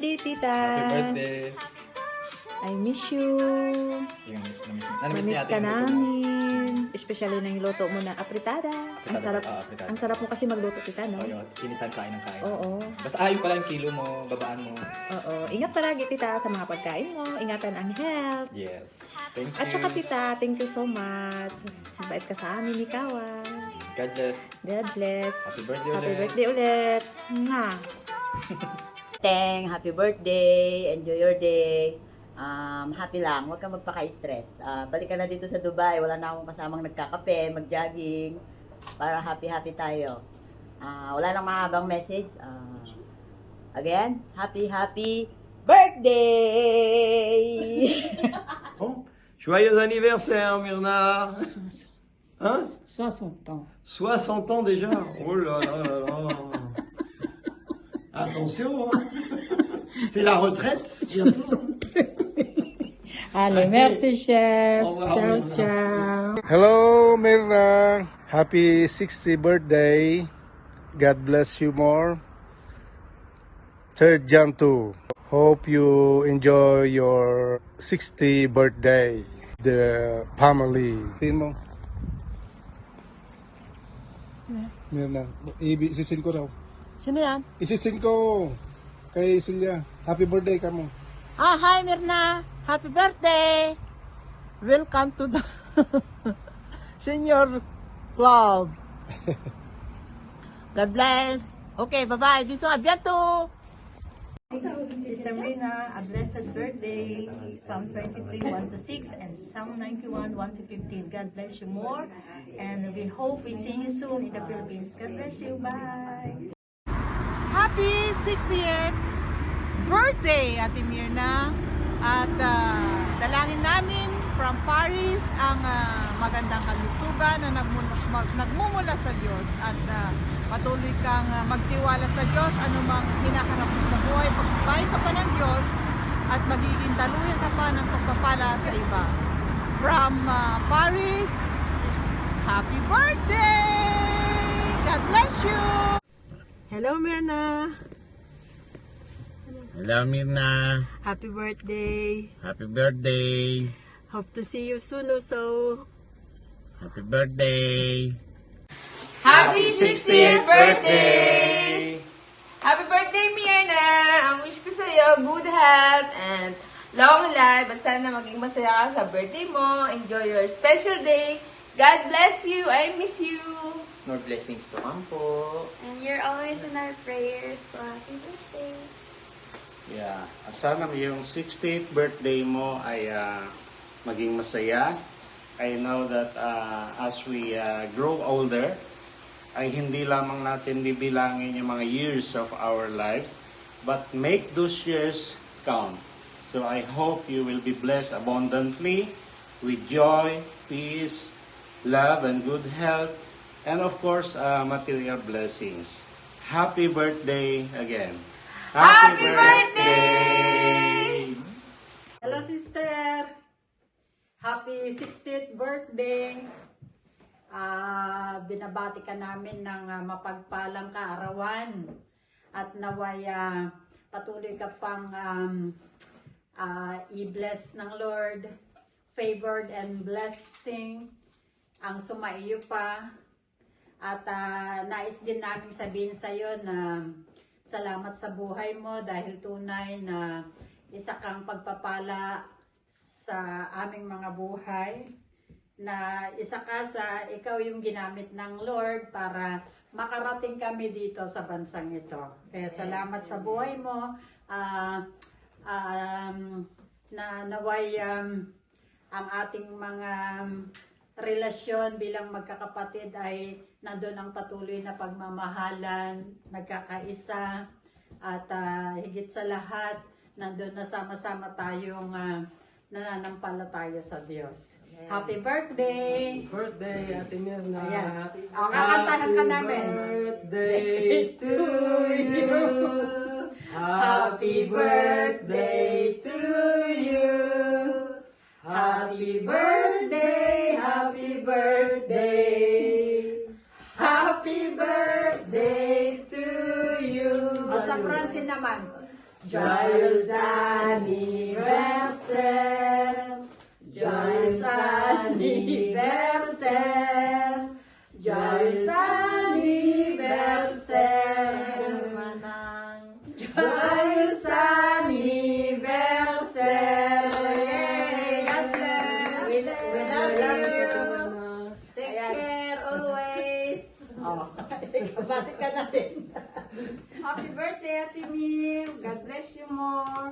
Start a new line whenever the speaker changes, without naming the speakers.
birthday, tita.
Happy birthday.
I miss you.
Namiss
Namiss
ni
ka
ate yung luto mo.
namin. Especially na yung luto mo na apritada. Ang sarap.
Apritada.
Ang sarap mo kasi magluto, tita, no?
Oh, yun. Anytime kain ng kain.
Oo.
Basta ayun pala yung kilo mo, babaan mo.
Oo. Ingat palagi, tita, sa mga pagkain mo. Ingatan ang health.
Yes. Thank you.
At saka, tita, thank you so much. Mabait ka sa amin, ikaw,
God bless.
God bless.
Happy birthday
Happy
ulit.
birthday ulit. Mwah.
Teng, happy birthday. Enjoy your day. Happy lang. Huwag kang magpaka-stress. Balik ka na dito sa Dubai. Wala na akong kasamang nagkakape, mag-jogging. Para happy-happy tayo. Wala nang mahabang message. Again, happy birthday!
Bon. Joyeux anniversaire, Myrna. Hein
60 ans.
60 ans déjà. Oh là là là là. Attention, hein. C'est la retraite.
Allez, merci chef.
Au revoir,
Ciao,
Myrna.
ciao.
Hello, Mirna. Happy 60th birthday. God bless you more. 3rd Jan 2. Hope you enjoy your 60th birthday. The family. Tingin mo. Mirna, isisin ko raw.
Sino yan?
Isisin ko kay Silya. Happy birthday ka mo.
Hi Mirna. Happy birthday. Welcome to the Senior Club. God bless. Okay, bye-bye. Bisous, à bientôt.
Sister Marina, a blessed birthday. Psalm 23, 1-6 and Psalm 91, 1-15. God bless you more. And we hope we see you soon in the Philippines. God bless you. Bye.
Happy 60th birthday, Ate Mirna. At dalangin namin from Paris ang magandang kalusugan na nagmumula sa Diyos at patuloy kang magtiwala sa Diyos anumang hinaharap mo sa buhay. Pagpapain ka pa ng Diyos at magiging daluyan ka pa ng pagpapala sa iba. From Paris, happy birthday! God bless you!
Hello, Mirna.
Hello Mirna,
Happy birthday.
happy birthday,
Hope to see you soon also.
happy birthday.
Happy 60th birthday! Happy birthday, Mirna! Ang wish ko sa'yo, good health and long life. At sana maging masaya ka sa birthday mo. Enjoy your special day. God bless you. I miss you.
More blessings to come po.
And you're always in our prayers po. Happy birthday.
Yeah. Sana yung 60th birthday mo ay maging masaya. I know that as we grow older, ay hindi lamang natin bibilangin yung mga years of our lives, but make those years count. So I hope you will be blessed abundantly with joy, peace, love, and good health, and of course, material blessings. Happy birthday again.
Happy birthday!
Hello, sister. Happy 60th birthday. Binabati ka namin ng mapagpalang kaarawan at naway patuloy ka pang i-bless ng Lord, favored and blessing ang sumaiyo pa. At nais din namin sabihin sa iyo na salamat sa buhay mo dahil tunay na isa kang pagpapala sa aming mga buhay, na isa ka sa ikaw yung ginamit ng Lord para makarating kami dito sa bansang ito. Kaya salamat sa buhay mo, na naway ang ating mga relasyon bilang magkakapatid ay nandun ang patuloy na pagmamahalan, nagkakaisa, at higit sa lahat, nandun na sama-sama tayong nananampalataya sa Diyos. Happy birthday!
Birthday, Ate Mirna.
Ayan. Kakantahan ka namin.
Birthday to you. Happy birthday to you. Happy birthday, happy birthday. Happy birthday to you.
O sa Francine naman.
Joyeux anniversaire. Joyeux anniversaire. Joyeux anniversaire. Joyeux anniversaire. God bless. We love you. Take care always.
Oh, bati ka natin.
Happy birthday, Ate Mir. God bless you more.